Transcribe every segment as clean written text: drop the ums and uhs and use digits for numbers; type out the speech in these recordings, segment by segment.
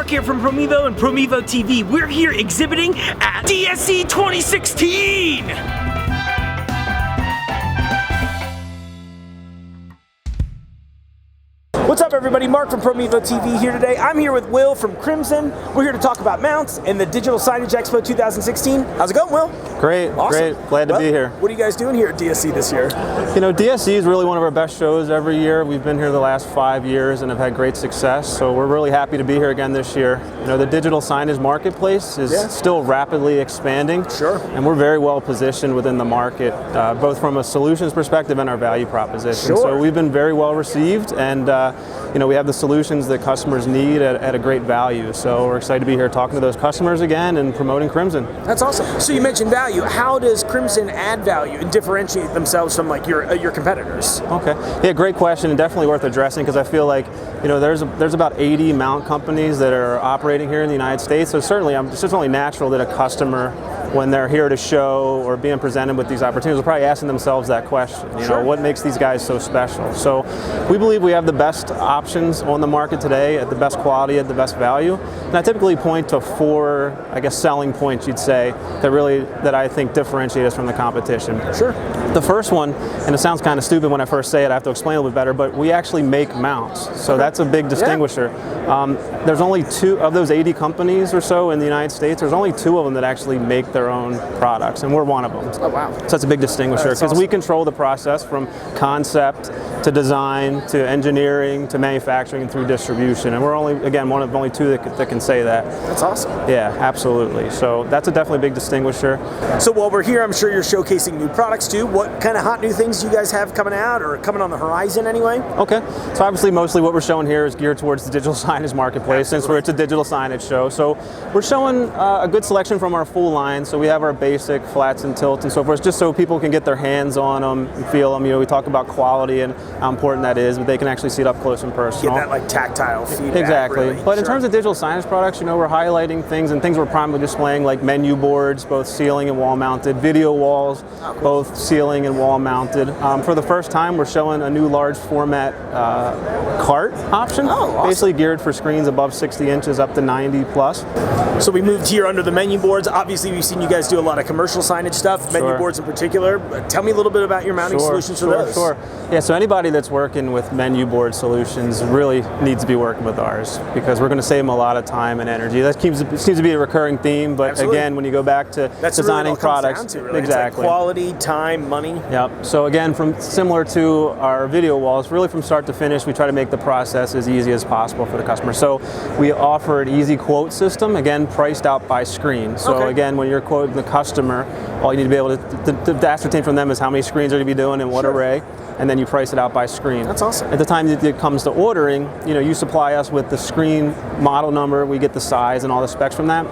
Mark here from Promevo and PromevoTV. We're here exhibiting at DSE 2016! What's up everybody, Mark from PromevoTV here today. I'm here with Will from Crimson. We're here to talk about mounts and the Digital Signage Expo 2016. How's it going, Will? Great, awesome. Great. Glad to be here. What are you guys doing here at DSE this year? You know, DSE is really one of our best shows every year. We've been here the last 5 years and have had great success, so we're really happy to be here again this year. You know, the digital signage marketplace is still rapidly expanding. Sure. And we're very well positioned within the market, both from a solutions perspective and our value proposition. Sure. So we've been very well received, and you know, we have the solutions that customers need at a great value. So we're excited to be here talking to those customers again and promoting Crimson. That's awesome. So you mentioned value. How does Crimson add value and differentiate themselves from like your competitors? Okay. Yeah, great question, and definitely worth addressing, because I feel like, you know, there's about 80 mount companies that are operating here in the United States. So certainly, it's just only natural that a customer, when they're here to show or being presented with these opportunities, are probably asking themselves that question. You know, what makes these guys so special? So we believe we have the best options on the market today at the best quality, at the best value. And I typically point to 4, I guess, selling points, you'd say, that I think differentiate us from the competition. Sure. The first one, and it sounds kind of stupid when I first say it, I have to explain a little bit better, but we actually make mounts. So that's a big distinguisher. There's only 2 of those 80 companies or so in the United States. There's only 2 of them that actually make their own products, and we're one of them. Oh, wow. So that's a big distinguisher, because we control the process from concept to design to engineering to manufacturing and through distribution, and we're only, again, one of only 2 that can say that. That's awesome. Yeah, absolutely. So that's a definitely big distinguisher. So while we're here, I'm sure you're showcasing new products too. What kind of hot new things do you guys have coming out or coming on the horizon anyway? Okay, so obviously mostly what we're showing here is geared towards the digital signage marketplace, since it's a digital signage show. So we're showing a good selection from our full line. So we have our basic flats and tilts and so forth, just so people can get their hands on them and feel them. You know, we talk about quality and how important that is, but they can actually see it up close and personal. Get that like tactile feedback. Exactly. Really. But in terms of digital signage products, you know, we're highlighting things we're primarily displaying, like menu boards, both ceiling and wall mounted, video walls, both ceiling and wall mounted. For the first time, we're showing a new large format cart option, basically geared for screens above 60 inches up to 90 plus. So we moved here under the menu boards. Obviously, we've seen you guys do a lot of commercial signage stuff, menu boards in particular. Tell me a little bit about your mounting solutions for those. Sure. Yeah, so anybody that's working with menu board solutions really needs to be working with ours, because we're going to save them a lot of time and energy. That seems to be a recurring theme, but again, when you go back to designing products, really. Exactly. It's like quality, time, money. Yep. So again, similar to our video walls, really from start to finish, we try to make the process as easy as possible for the customer. So we offer an easy quote system, again, priced out by screen. So again, when you're quoting the customer, all you need to be able to ascertain from them is how many screens are to be doing and what array, and then you price it out by screen. That's awesome. At the time that it comes to ordering, you know, you supply us with the screen model number, we get the size and all the specs from that.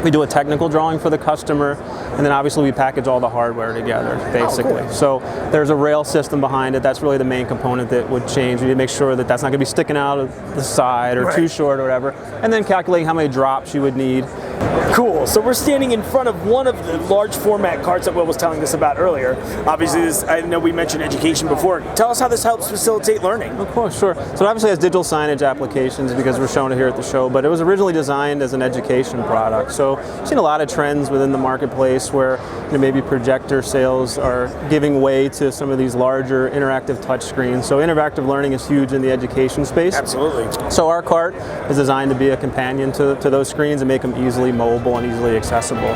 We do a technical drawing for the customer, and then obviously we package all the hardware together, basically. So there's a rail system behind it. That's really the main component that would change. We need to make sure that that's not going to be sticking out of the side or too short or whatever, and then calculating how many drops you would need. Cool. So we're standing in front of one of the large format carts that Will was telling us about earlier. Obviously, I know we mentioned education before. Tell us how this helps facilitate learning. Of course, sure. So it obviously has digital signage applications because we're showing it here at the show, but it was originally designed as an education product. So we've seen a lot of trends within the marketplace where, you know, maybe projector sales are giving way to some of these larger interactive touch screens. So interactive learning is huge in the education space. Absolutely. So our cart is designed to be a companion to those screens and make them easily mobile and easily accessible.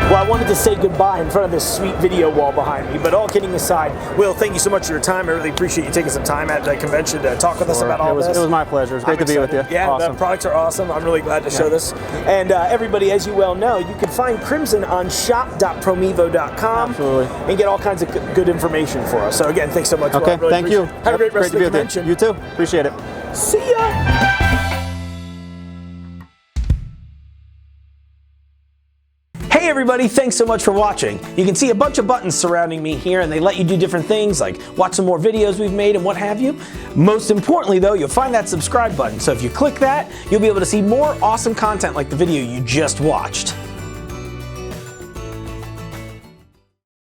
Well, I wanted to say goodbye in front of this sweet video wall behind me, but all kidding aside, Will, thank you so much for your time. I really appreciate you taking some time at the convention to talk with us about all this. It was my pleasure. It's great to be with you. Yeah, the products are awesome. I'm really glad to show this. And everybody, as you well know, you can find Crimson on shop.promevo.com. Absolutely. And get all kinds of good information for us. So again, thanks so much. Okay, Will. thank you. Have a great rest of the convention. You too. Appreciate it. See ya. Hey everybody, thanks so much for watching. You can see a bunch of buttons surrounding me here and they let you do different things like watch some more videos we've made and what have you. Most importantly though, you'll find that subscribe button. So if you click that, you'll be able to see more awesome content like the video you just watched.